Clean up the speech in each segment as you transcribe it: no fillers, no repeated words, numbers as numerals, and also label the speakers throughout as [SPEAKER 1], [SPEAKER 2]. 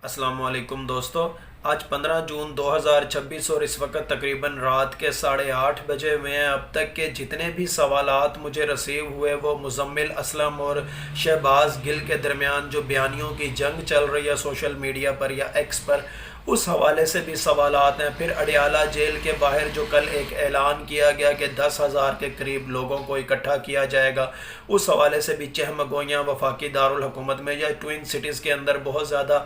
[SPEAKER 1] السلام علیکم دوستو، آج 15 جون 2026 اور اس وقت تقریباً رات کے 8:30 بجے میں اب تک کے جتنے بھی سوالات مجھے رسیو ہوئے وہ مزمل اسلم اور شہباز گل کے درمیان جو بیانیوں کی جنگ چل رہی ہے سوشل میڈیا پر یا ایکس پر، اس حوالے سے بھی سوالات ہیں۔ پھر اڈیالہ جیل کے باہر جو کل ایک اعلان کیا گیا کہ 10,000 کے قریب لوگوں کو اکٹھا کیا جائے گا، اس حوالے سے بھی چہمگوئیاں وفاقی دارالحکومت میں یا ٹوئن سٹیز کے اندر بہت زیادہ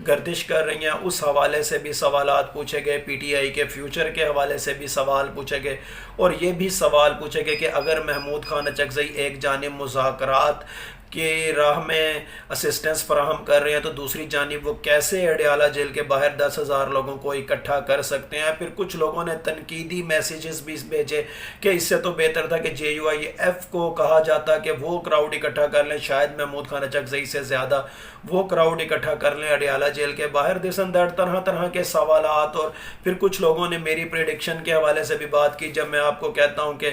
[SPEAKER 1] گردش کر رہی ہیں، اس حوالے سے بھی سوالات پوچھے گئے۔ پی ٹی آئی کے فیوچر کے حوالے سے بھی سوال پوچھے گئے اور یہ بھی سوال پوچھے گئے کہ اگر محمود خان اچکزئی ایک جانب مذاکرات کی راہ میں اسسٹنس فراہم کر رہے ہیں تو دوسری جانب وہ کیسے اڈیالہ جیل کے باہر 10,000 لوگوں کو اکٹھا کر سکتے ہیں۔ پھر کچھ لوگوں نے تنقیدی میسیجز بھی بھیجے کہ اس سے تو بہتر تھا کہ JUIF کو کہا جاتا کہ وہ کراؤڈ اکٹھا کر لیں، شاید محمود خان اچکزئی سے زیادہ وہ کراؤڈ اکٹھا کر لیں اڈیالہ جیل کے باہر۔ دس اینڈ دیٹ طرح طرح کے سوالات، اور پھر کچھ لوگوں نے میری پریڈکشن کے حوالے سے بھی بات کی جب میں آپ کو کہتا ہوں کہ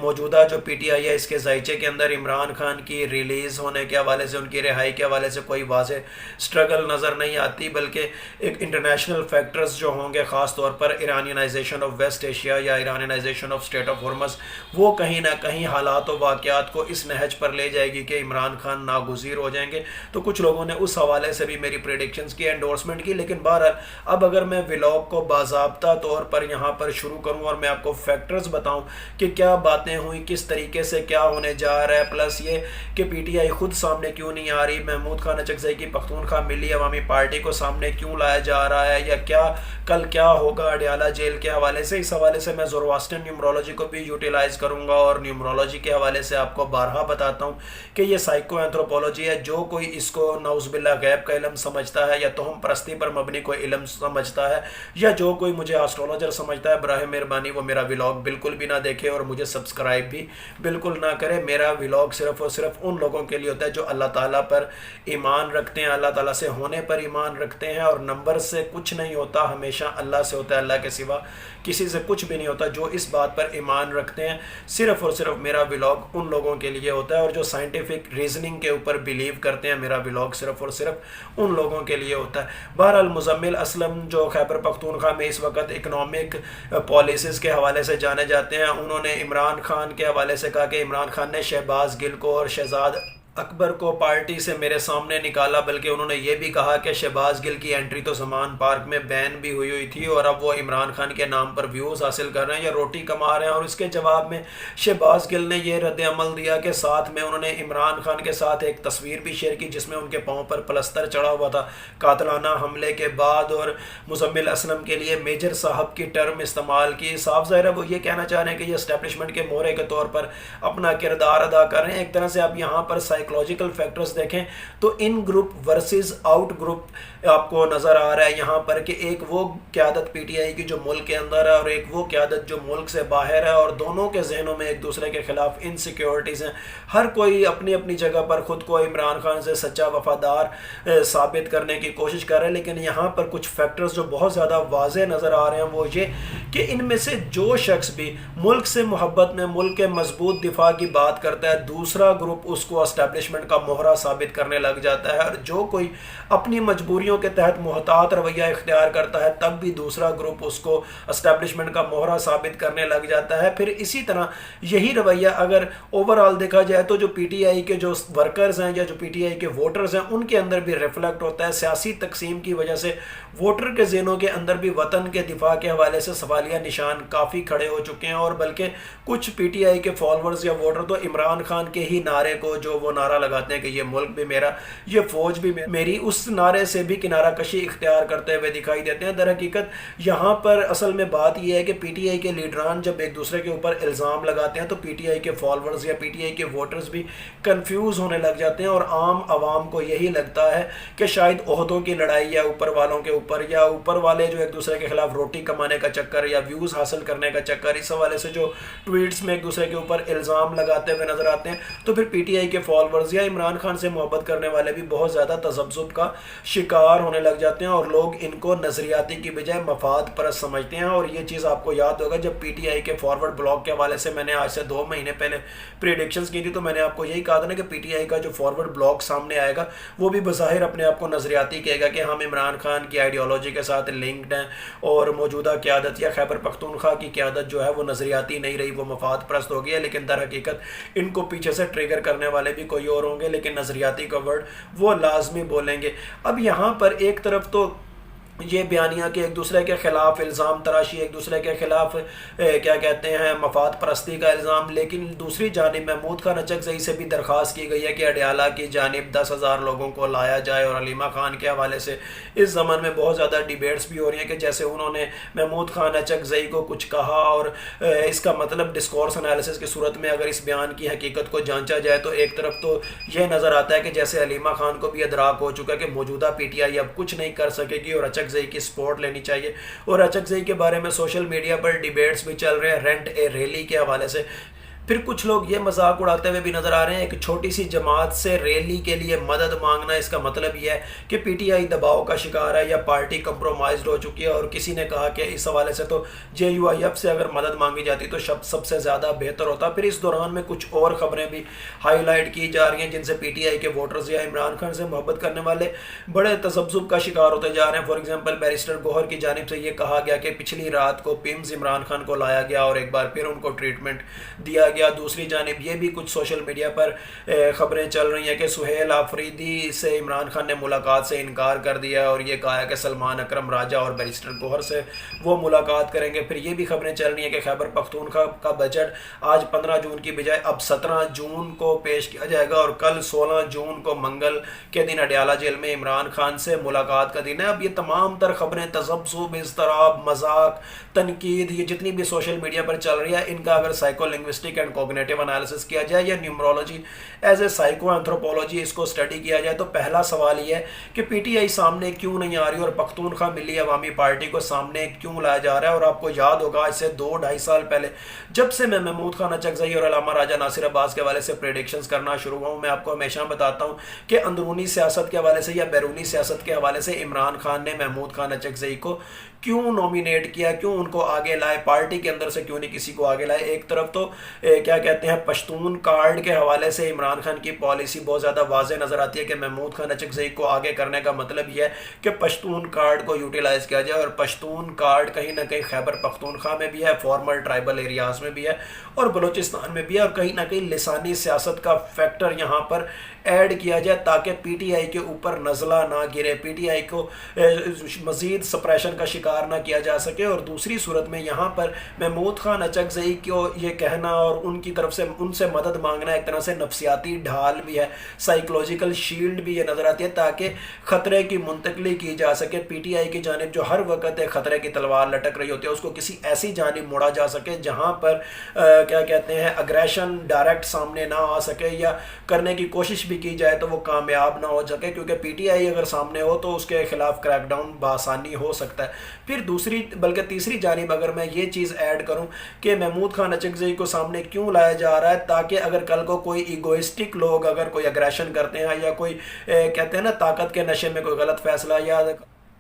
[SPEAKER 1] موجودہ جو PTI ہے اس کے ذائچے کے اندر عمران خان کی ریلیز ہونے کے حوالے سے، ان کی رہائی کے حوالے سے کوئی واضح سٹرگل نظر نہیں آتی، بلکہ ایک انٹرنیشنل فیکٹرز جو ہوں گے، خاص طور پر ایرانینائزیشن آف ویسٹ ایشیا یا ایرانینائزیشن آف اسٹیٹ آف ہرمز، وہ کہیں نہ کہیں حالات و واقعات کو اس نہج پر لے جائے گی کہ عمران خان ناگزیر ہو جائیں گے۔ تو کچھ لوگوں نے اس حوالے سے بھی میری پریڈکشنز کی، انڈورسمنٹ کی، لیکن بہرحال اب اگر میں ولاگ کو باضابطہ طور پر یہاں پر شروع کروں اور میں آپ کو فیکٹرز بتاؤں کہ کیا باتیں ہوئیں، کس طریقے سے کیا ہونے جا رہا ہے، پلس یہ کہ PTI خود سامنے کیوں نہیں آ رہی، محمود خان اچکزئی کی پختونخوا ملی عوامی پارٹی کو سامنے کیوں لایا جا رہا ہے، یا کل کیا ہوگا اڈیالہ جیل کے حوالے سے، اس حوالے سے میں زورواسٹرن نیومرولوجی کو بھی یوٹیلائز کروں گا، اور نیومرولوجی کے حوالے سے آپ کو بارہا بتاتا ہوں کہ یہ سائیکو اینتھروپولوجی ہے۔ جو کوئی اس کو نعوذ باللہ غیب کا علم سمجھتا ہے یا توہم پرستی پر مبنی کوئی علم سمجھتا ہے، یا جو کوئی مجھے ایسٹرولوجر سمجھتا ہے، براہ مہربانی وہ میرا ولاگ بالکل بھی نہ دیکھے اور مجھے سبسکرائب بھی بالکل نہ کرے۔ میرا ولاگ صرف اور صرف ان لوگوں کے لیے ہوتا ہے جو اللہ تعالیٰ پر ایمان رکھتے ہیں، اللہ تعالیٰ سے ہونے پر ایمان رکھتے ہیں، اور نمبر سے کچھ نہیں ہوتا، ہمیشہ اللہ سے ہوتا ہے، اللہ کے سوا کسی سے کچھ بھی نہیں ہوتا۔ جو اس بات پر ایمان رکھتے ہیں، صرف اور صرف میرا ولاگ ان لوگوں کے لیے ہوتا ہے، اور جو سائنٹیفک ریزننگ کے اوپر بلیو کرتے ہیں، میرا ولاگ صرف اور صرف ان لوگوں کے لیے ہوتا ہے۔ بہرحال مزمل اسلم جو خیبر پختونخوا میں اس وقت اکنامک پالیسیز کے حوالے سے جانے جاتے ہیں، انہوں نے عمران خان کے حوالے سے کہا کہ عمران خان نے شہباز گل کو اور شہزاد اکبر کو پارٹی سے میرے سامنے نکالا، بلکہ انہوں نے یہ بھی کہا کہ شہباز گل کی انٹری تو زمان پارک میں بین بھی ہوئی تھی اور اب وہ عمران خان کے نام پر ویوز حاصل کر رہے ہیں یا روٹی کما رہے ہیں۔ اور اس کے جواب میں شہباز گل نے یہ رد عمل دیا کہ ساتھ میں انہوں نے عمران خان کے ساتھ ایک تصویر بھی شیئر کی جس میں ان کے پاؤں پر پلستر چڑھا ہوا تھا قاتلانہ حملے کے بعد، اور مزمل اسلم کے لیے میجر صاحب کی ٹرم استعمال کی۔ صاف ظاہر ہے وہ یہ کہنا چاہ رہے ہیں کہ یہ اسٹیبلشمنٹ کے مورے کے طور پر اپنا کردار ادا کر رہے ہیں۔ ایک طرح سے آپ یہاں پر سائیکولوجیکل فیکٹرز دیکھیں تو ان گروپ ورسز آؤٹ گروپ آپ کو نظر آ رہا ہے یہاں پر، کہ ایک وہ قیادت PTI کی جو ملک کے اندر ہے اور ایک وہ قیادت جو ملک سے باہر ہے، اور دونوں کے ذہنوں میں ایک دوسرے کے خلاف انسیکیورٹیز ہیں۔ ہر کوئی اپنی اپنی جگہ پر خود کو عمران خان سے سچا وفادار ثابت کرنے کی کوشش کر رہے ہیں، لیکن یہاں پر کچھ فیکٹرز جو بہت زیادہ واضح نظر آ رہے ہیں وہ یہ کہ ان میں سے جو شخص بھی ملک سے محبت میں ملک کے مضبوط دفاع کی بات کرتا ہے، دوسرا گروپ اس کو اسٹیبلشمنٹ کا مہرہ ثابت کرنے لگ جاتا ہے، اور جو کوئی اپنی مجبوریوں کے تحت محتاط رویہ اختیار کرتا ہے تب بھی دوسرا گروپ اس کو اسٹیبلشمنٹ کا مہرہ ثابت کرنے لگ جاتا ہے۔ پھر اسی طرح یہی رویہ اگر اوورآل دیکھا جائے تو جو PTI کے جو ورکرز ہیں یا جو PTI کے ووٹرز ہیں ان کے اندر بھی ریفلیکٹ ہوتا ہے۔ سیاسی تقسیم کی وجہ سے ووٹر کے ذہنوں کے اندر بھی وطن کے دفاع کے حوالے سے سوالیہ نشان کافی کھڑے ہو چکے ہیں، اور بلکہ کچھ PTI کے فالوورز یا ووٹر تو عمران خان کے ہی نعرے کو، جو وہ نعرہ لگاتے ہیں کہ یہ ملک بھی میرا، یہ فوج بھی میری، اس نعرے سے بھی کنارہ کشی اختیار کرتے ہوئے دکھائی دیتے ہیں۔ در حقیقت یہاں پر اصل میں بات یہ ہے کہ PTI کے لیڈران جب ایک دوسرے کے اوپر الزام لگاتے ہیں تو PTI کے فالوورز یا PTI کے ووٹرز بھی کنفیوز ہونے لگ جاتے ہیں، اور عام عوام کو یہی لگتا ہے کہ شاید عہدوں کی لڑائی یا اوپر والوں کے اوپر، یا اوپر والے جو ایک دوسرے کے خلاف روٹی کمانے کا چکر یا ویوز حاصل کرنے کا چکر، اس حوالے سے جو ٹویٹس میں ایک دوسرے کے اوپر الزام لگاتے ہوئے نظر آتے ہیں، تو پھر پی ٹی آئی کے فالورز یا عمران خان سے محبت کرنے والے بھی بہت زیادہ تذبذب کا شکار ہونے لگ جاتے ہیں، اور لوگ ان کو نظریاتی کی بجائے مفاد پرست سمجھتے ہیں۔ اور یہ چیز آپ کو یاد ہوگا جب پی ٹی آئی کے فارورڈ بلاگ کے حوالے سے میں نے آج سے 2 مہینے پہلے پریڈکشنز کی تھی، تو میں نے آپ کو یہی کہا تھا نا کہ پی ٹی آئی کا جو فارورڈ بلاگ سامنے آئے گا وہ بھی بظاہر اپنے آپ کو نظریاتی کہے گا کہ ہم عمران خان کی آئیڈیالوجی کے ساتھ لنکڈ ہیں، اور موجودہ قیادت یا خیبر پختونخوا کی قیادت جو ہے وہ نظریاتی نہیں رہی، وہ مفاد پرست ہو گئی ہے، لیکن در حقیقت ان کو پیچھے سے ٹریگر کرنے والے بھی کوئی اور ہوں گے، لیکن نظریاتی کا ورڈ وہ لازمی بولیں گے۔ اب یہاں پر ایک طرف تو یہ بیانیہ کہ ایک دوسرے کے خلاف الزام تراشی، ایک دوسرے کے خلاف کیا کہتے ہیں مفاد پرستی کا الزام، لیکن دوسری جانب محمود خان اچکزئی سے بھی درخواست کی گئی ہے کہ اڈیالہ کی جانب 10,000 لوگوں کو لایا جائے، اور علیمہ خان کے حوالے سے اس زمان میں بہت زیادہ ڈیبیٹس بھی ہو رہی ہیں کہ جیسے انہوں نے محمود خان اچکزئی کو کچھ کہا، اور اس کا مطلب ڈسکورس انالیسس کی صورت میں اگر اس بیان کی حقیقت کو جانچا جائے تو ایک طرف تو یہ نظر آتا ہے کہ جیسے علیمہ خان کو بھی ادراک ہو چکا ہے کہ موجودہ پی ٹی آئی اب کچھ نہیں کر سکے گی اور اچکزئی کی سپورٹ لینی چاہیے، اور اچکزئی کے بارے میں سوشل میڈیا پر ڈیبیٹس بھی چل رہے ہیں رینٹ اے ریلی کے حوالے سے۔ پھر کچھ لوگ یہ مذاق اڑاتے ہوئے بھی نظر آ رہے ہیں ایک چھوٹی سی جماعت سے ریلی کے لیے مدد مانگنا، اس کا مطلب یہ ہے کہ پی ٹی آئی دباؤ کا شکار ہے یا پارٹی کمپرومائزڈ ہو چکی ہے، اور کسی نے کہا کہ اس حوالے سے تو جے یو آئی ایف سے اگر مدد مانگی جاتی تو سب سے زیادہ بہتر ہوتا۔ پھر اس دوران میں کچھ اور خبریں بھی ہائی لائٹ کی جا رہی ہیں جن سے پی ٹی آئی کے ووٹرز یا عمران خان سے محبت کرنے والے بڑے تذبذب کا شکار ہوتے جا رہے ہیں۔ فار ایگزامپل بیرسٹر گوہر کی جانب سے یہ کہا گیا کہ پچھلی رات کو پیمز عمران خان کو لایا گیا اور ایک بار پھر ان کو ٹریٹمنٹ دیا گیا۔ دوسری جانب یہ بھی کچھ سوشل میڈیا پر خبریں چل رہی ہیں کہ سہیل آفریدی سے عمران خان نے ملاقات سے انکار کر دیا اور یہ کہا ہے کہ سلمان اکرم راجہ اور بیرسٹر گوہر سے وہ ملاقات کریں گے۔ پھر یہ بھی خبریں چل رہی ہیں کہ خیبر پختونخوا کا بجٹ آج 15 جون کی بجائے اب 17 جون کو پیش کیا جائے گا، اور کل 16 جون کو منگل کے دن اڈیالہ جیل میں عمران خان سے ملاقات کا دن ہے۔ اب یہ تمام تر خبریں تذبذب، اضطراب، مذاق، تنقید، یہ جتنی بھی سوشل میڈیا پر چل رہی ہے، ان کا اگر psycho linguistic and cognitive analysis کیا جائے یا نیومرولوجی ایز اے سائیکو اینتھروپولوجی اس کو اسٹڈی کیا جائے تو پہلا سوال یہ ہے کہ پی ٹی آئی سامنے کیوں نہیں آ رہی اور پختونخوا ملی عوامی پارٹی کو سامنے کیوں لایا جا رہا ہے۔ اور آپ کو یاد ہوگا آج سے 2-2.5 سال پہلے جب سے میں محمود خان اچکزئی اور علامہ راجہ ناصر عباس کے حوالے سے پریڈکشنز کرنا شروع ہوا ہوں، میں آپ کو ہمیشہ بتاتا ہوں کہ اندرونی سیاست کے حوالے سے یا بیرونی سیاست کے حوالے سے عمران خان نے محمود خان اچکزئی کو کیوں نومینیٹ کیا، کیوں ان کو آگے لائے، پارٹی کے اندر سے کیوں نہیں کسی کو آگے لائے۔ ایک طرف تو کیا کہتے ہیں پشتون کارڈ کے حوالے سے عمران خان کی پالیسی بہت زیادہ واضح نظر آتی ہے کہ محمود خان اچکزئی کو آگے کرنے کا مطلب یہ ہے کہ پشتون کارڈ کو یوٹیلائز کیا جائے، اور پشتون کارڈ کہیں نہ کہیں خیبر پختونخوا میں بھی ہے، فارمر ٹرائبل ایریاز میں بھی ہے، اور بلوچستان میں بھی ہے، اور کہیں نہ کہیں لسانی سیاست کا فیکٹر یہاں پر ایڈ کیا جائے تاکہ پی ٹی آئی کے اوپر نزلہ نہ گرے، پی ٹی آئی کو مزید سپریشن کا شکار نہ کیا جا سکے۔ اور دوسری صورت میں یہاں پر محمود خان اچکزئی کو یہ کہنا اور ان کی طرف سے ان سے مدد مانگنا ایک طرح سے نفسیاتی ڈھال بھی ہے، سائیکولوجیکل شیلڈ بھی یہ نظر آتی ہے تاکہ خطرے کی منتقلی کی جا سکے۔ پی ٹی آئی کی جانب جو ہر وقت ایک خطرے کی تلوار لٹک رہی ہوتی ہے اس کو کسی ایسی جانب موڑا جا سکے جہاں پر کیا کہتے ہیں اگریشن ڈائریکٹ سامنے نہ آ سکے، یا کرنے کی کوشش بھی کی جائے تو وہ کامیاب نہ ہو سکے، کیونکہ پی ٹی آئی اگر سامنے ہو تو اس کے خلاف کریک ڈاؤن بآسانی ہو سکتا ہے۔ پھر دوسری بلکہ تیسری جانب اگر میں یہ چیز ایڈ کروں کہ محمود خان اچکزئی کو سامنے کیوں لایا جا رہا ہے تاکہ اگر کل کو کوئی ایگوئسٹک لوگ اگر کوئی اگریشن کرتے ہیں یا کوئی کہتے ہیں نا طاقت کے نشے میں کوئی غلط فیصلہ یا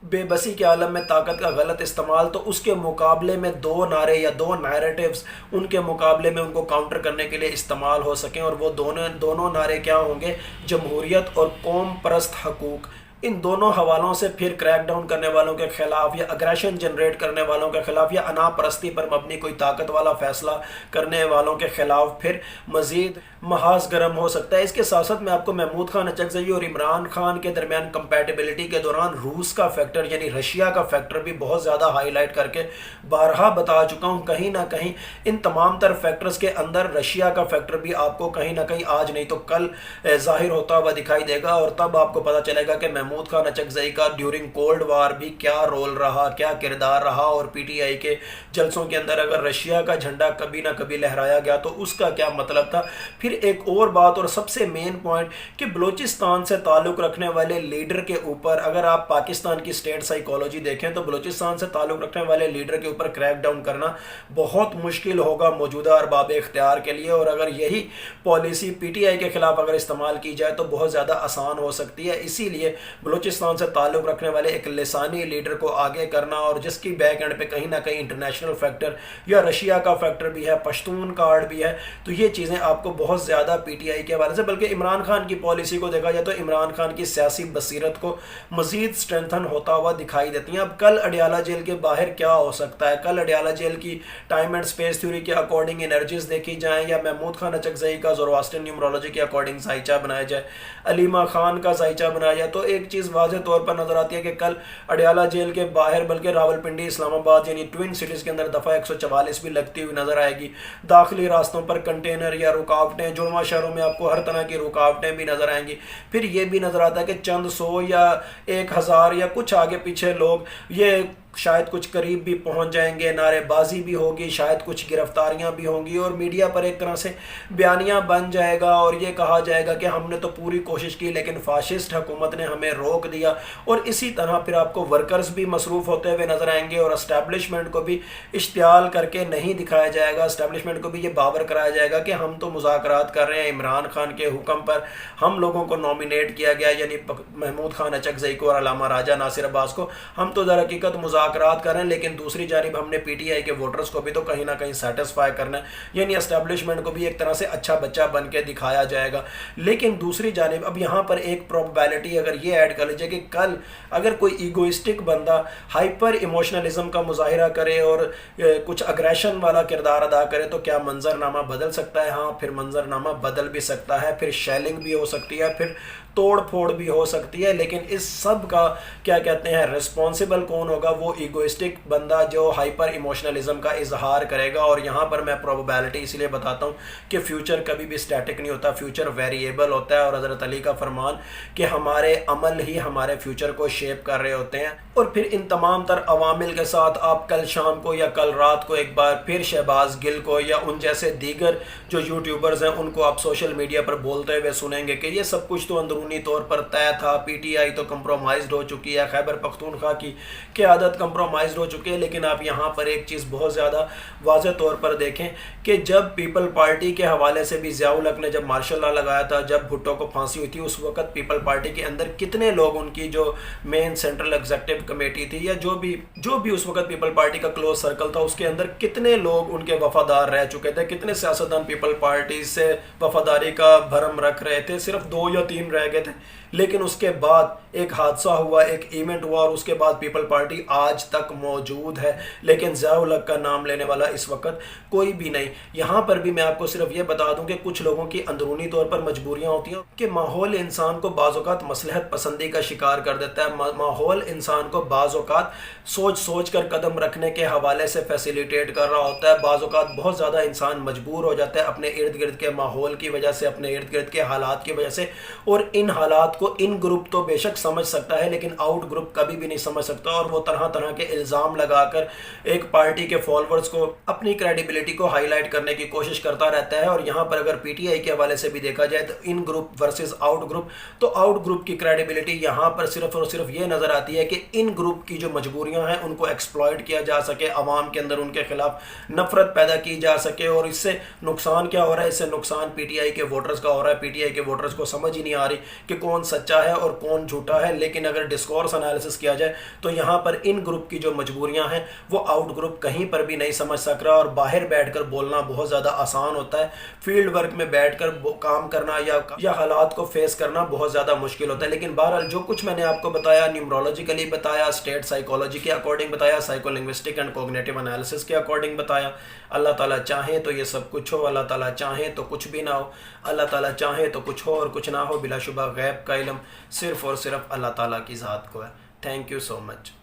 [SPEAKER 1] بے بسی کے عالم میں طاقت کا غلط استعمال، تو اس کے مقابلے میں 2 نعرے یا 2 نیریٹیوز ان کے مقابلے میں ان کو کاؤنٹر کرنے کے لیے استعمال ہو سکیں، اور وہ دونوں نعرے کیا ہوں گے؟ جمہوریت اور قوم پرست حقوق۔ ان دونوں حوالوں سے پھر کریک ڈاؤن کرنے والوں کے خلاف یا اگریشن جنریٹ کرنے والوں کے خلاف یا انا پرستی پر مبنی کوئی طاقت والا فیصلہ کرنے والوں کے خلاف پھر مزید محاذ گرم ہو سکتا ہے۔ اس کے ساتھ ساتھ میں آپ کو محمود خان اچکزئی اور عمران خان کے درمیان کمپیٹیبلٹی کے دوران روس کا فیکٹر یعنی رشیا کا فیکٹر بھی بہت زیادہ ہائی لائٹ کر کے بارہا بتا چکا ہوں۔ کہیں نہ کہیں ان تمام تر فیکٹرز کے اندر رشیا کا فیکٹر بھی آپ کو کہیں نہ کہیں آج نہیں تو کل ظاہر ہوتا ہوا دکھائی دے گا، اور تب آپ کو پتہ چلے گا کہ محمود محمود خان اچکزئی کا ڈیورنگ کولڈ وار بھی کیا رول رہا، کیا کردار رہا، اور پی ٹی آئی کے جلسوں کے اندر اگر رشیا کا جھنڈا کبھی نہ کبھی لہرایا گیا تو اس کا کیا مطلب تھا۔ پھر ایک اور بات اور سب سے مین پوائنٹ کہ بلوچستان سے تعلق رکھنے والے لیڈر کے اوپر اگر آپ پاکستان کی اسٹیٹ سائیکالوجی دیکھیں تو بلوچستان سے تعلق رکھنے والے لیڈر کے اوپر کریک ڈاؤن کرنا بہت مشکل ہوگا موجودہ ارباب اختیار کے لیے، اور اگر یہی پالیسی پی ٹی آئی کے خلاف اگر استعمال کی جائے تو بہت زیادہ آسان ہو سکتی ہے۔ اسی لیے بلوچستان سے تعلق رکھنے والے ایک لسانی لیڈر کو آگے کرنا، اور جس کی بیک اینڈ پہ کہیں نہ کہیں انٹرنیشنل فیکٹر یا رشیا کا فیکٹر بھی ہے، پشتون کارڈ بھی ہے، تو یہ چیزیں آپ کو بہت زیادہ پی ٹی آئی کے حوالے سے، بلکہ عمران خان کی پالیسی کو دیکھا جائے تو عمران خان کی سیاسی بصیرت کو مزید اسٹرینتھن ہوتا ہوا دکھائی دیتی ہیں۔ اب کل اڈیالہ جیل کے باہر کیا ہو سکتا ہے، کل اڈیالہ جیل کی ٹائم اینڈ اسپیس تھیوری کے اکارڈنگ انرجیز دیکھی جائیں، یا محمود خان اچکزئی کا زورواسٹرن نیومرولوجی کے اکارڈنگ ذائچہ بنایا جائے، علیمہ خان کا ذائچہ بنایا جائے، تو ایک چیز واضح طور پر نظر آتی ہے کہ کل اڈیالہ جیل کے باہر بلکہ راولپنڈی اسلام آباد یعنی ٹوئن سٹیز کے اندر دفعہ 144 بھی لگتی ہوئی نظر آئے گی۔ داخلی راستوں پر کنٹینر یا رکاوٹیں، جڑواں شہروں میں آپ کو ہر طرح کی رکاوٹیں بھی نظر آئیں گی۔ پھر یہ بھی نظر آتا ہے کہ چند سو یا 1000 یا کچھ آگے پیچھے لوگ یہ شاید کچھ قریب بھی پہنچ جائیں گے، نعرے بازی بھی ہوگی، شاید کچھ گرفتاریاں بھی ہوں گی، اور میڈیا پر ایک طرح سے بیانیہ بن جائے گا اور یہ کہا جائے گا کہ ہم نے تو پوری کوشش کی لیکن فاشسٹ حکومت نے ہمیں روک دیا۔ اور اسی طرح پھر آپ کو ورکرز بھی مصروف ہوتے ہوئے نظر آئیں گے، اور اسٹیبلشمنٹ کو بھی اشتعال کر کے نہیں دکھایا جائے گا، اسٹیبلشمنٹ کو بھی یہ باور کرایا جائے گا کہ ہم تو مذاکرات کر رہے ہیں، عمران خان کے حکم پر ہم لوگوں کو نومینیٹ کیا گیا، یعنی محمود خان اچکزئی کو اور علامہ راجہ ناصر عباس کو، ہم تو در حقیقت مذاکرات کر رہے ہیں، لیکن دوسری جانب ہم نے پی ٹی آئی کے ووٹرز کو بھی تو کہیں نہ کہیں سیٹسفائی کرنا ہے، یعنی اسٹیبلشمنٹ کو بھی ایک طرح سے اچھا بچہ بن کے دکھایا جائے گا۔ لیکن دوسری جانب اب یہاں پر ایک پروبیبلٹی اگر یہ ایڈ کر لیجیے کہ کل اگر کوئی ایگوئسٹک بندہ ہائپر ایموشنلزم کا مظاہرہ کرے اور کچھ اگریشن والا کردار ادا کرے تو کیا منظرنامہ بدل سکتا ہے؟ ہاں، پھر منظرنامہ بدل بھی سکتا ہے، پھر شیلنگ بھی ہو سکتی ہے، پھر توڑ پھوڑ بھی ہو سکتی ہے، لیکن اس سب کا کیا کہتے ہیں رسپانسبل کون ہوگا؟ وہ ایگوئسٹک بندہ جو ہائپر ایموشنلزم کا اظہار کرے گا۔ اور یہاں پر میں پروبیبلٹی اس لیے بتاتا ہوں کہ فیوچر کبھی بھی اسٹیٹک نہیں ہوتا، فیوچر ویریبل ہوتا ہے، اور حضرت علی کا فرمان کہ ہمارے عمل ہی ہمارے فیوچر کو شیپ کر رہے ہوتے ہیں۔ اور پھر ان تمام تر عوامل کے ساتھ آپ کل شام کو یا کل رات کو ایک بار پھر شہباز گل کو یا ان جیسے دیگر جو یوٹیوبرز ہیں ان کو آپ سوشل میڈیا پر بولتے ہوئے سنیں گے کہ یہ سب کچھ تو اندرونی طور پر طے تھا، پی ٹی آئی تو کمپرومائزڈ ہو چکی ہے، خیبر پختونخوا کی قیادت کمپرومائزڈ ہو چکی ہے۔ لیکن آپ یہاں پر ایک چیز بہت زیادہ واضح طور پر دیکھیں کہ جب پیپل پارٹی کے حوالے سے بھی ضیاء الحق نے جب مارشل لا لگایا تھا، جب بھٹو کو پھانسی ہوئی تھی، اس وقت پیپل پارٹی کے اندر کتنے لوگ، ان کی جو مین سینٹرل ایگزیکٹو کمیٹی تھی یا جو بھی اس وقت پیپل پارٹی کا کلوز سرکل تھا، اس کے اندر کتنے لوگ ان کے وفادار رہ چکے تھے، کتنے سیاستدان پیپل پارٹی سے وفاداری کا بھرم رکھ رہے تھے، صرف 2 یا 3 رہ گئے تھے۔ لیکن اس کے بعد ایک حادثہ ہوا، ایک ایونٹ ہوا، اور اس کے بعد پیپل پارٹی آج تک موجود ہے، لیکن ضیاء الحق کا نام لینے والا اس وقت کوئی بھی نہیں۔ یہاں پر بھی میں آپ کو صرف یہ بتا دوں کہ کچھ لوگوں کی اندرونی طور پر مجبوریاں ہوتی ہیں کہ ماحول انسان کو بعض اوقات مصلحت پسندی کا شکار کر دیتا ہے، ماحول انسان کو بعض اوقات سوچ کر قدم رکھنے کے حوالے سے فیسیلیٹیٹ کر رہا ہوتا ہے، بعض اوقات بہت زیادہ انسان مجبور ہو جاتا ہے اپنے ارد گرد کے ماحول کی وجہ سے، اپنے ارد گرد کے حالات کی وجہ سے، اور ان حالات کو ان گروپ تو بے شک سمجھ سکتا ہے لیکن آؤٹ گروپ کبھی بھی نہیں سمجھ سکتا، اور وہ طرح طرح کے الزام لگا کر ایک پارٹی کے فالوورز کو اپنی کریڈیبلٹی کو ہائی لائٹ کرنے کی کوشش کرتا رہتا ہے۔ اور یہاں پر اگر پی ٹی آئی کے حوالے سے بھی دیکھا جائے تو ان گروپ ورسز آؤٹ گروپ، تو آؤٹ گروپ کی کریڈیبلٹی یہاں پر صرف اور صرف یہ نظر آتی ہے کہ ان گروپ کی جو مجبوریاں ہیں ان کو ایکسپلائٹ کیا جا سکے، عوام کے اندر ان کے خلاف نفرت پیدا کی جا سکے، اور اس سے نقصان کیا ہو رہا ہے؟ اس سے نقصان پی ٹی آئی کے ووٹرز کا ہو رہا ہے۔ پی ٹی آئی کے ووٹرز کو سمجھ ہی نہیں آ رہی کہ کون سچا ہے اور کون جھوٹا ہے، لیکن اگر ڈسکورس انالیسس کیا جائے تو یہاں پر ان گروپ کی جو مجبوریاں ہیں وہ آؤٹ گروپ کہیں پر بھی نہیں سمجھ سک رہا، اور باہر بیٹھ کر بولنا بہت زیادہ آسان ہوتا ہے، فیلڈ ورک میں بیٹھ کر کام کرنا یا حالات کو فیس کرنا بہت زیادہ مشکل ہوتا ہے۔ لیکن بہرحال جو کچھ میں نے آپ کو بتایا، نیومرولوجیکلی بتایا، اسٹیٹ سائیکالوجی کے اکارڈنگ بتایا، psycho linguistic and cognitive analysis کے اکارڈنگ بتایا، اللہ تعالیٰ چاہیں تو یہ سب کچھ ہو، اللہ تعالیٰ چاہیں تو کچھ بھی نہ ہو، اللہ تعالیٰ چاہیں تو کچھ ہو اور کچھ نہ ہو، بلا شبہ غیب کا علم صرف اور صرف اللہ تعالیٰ کی ذات کو ہے۔ Thank you so much.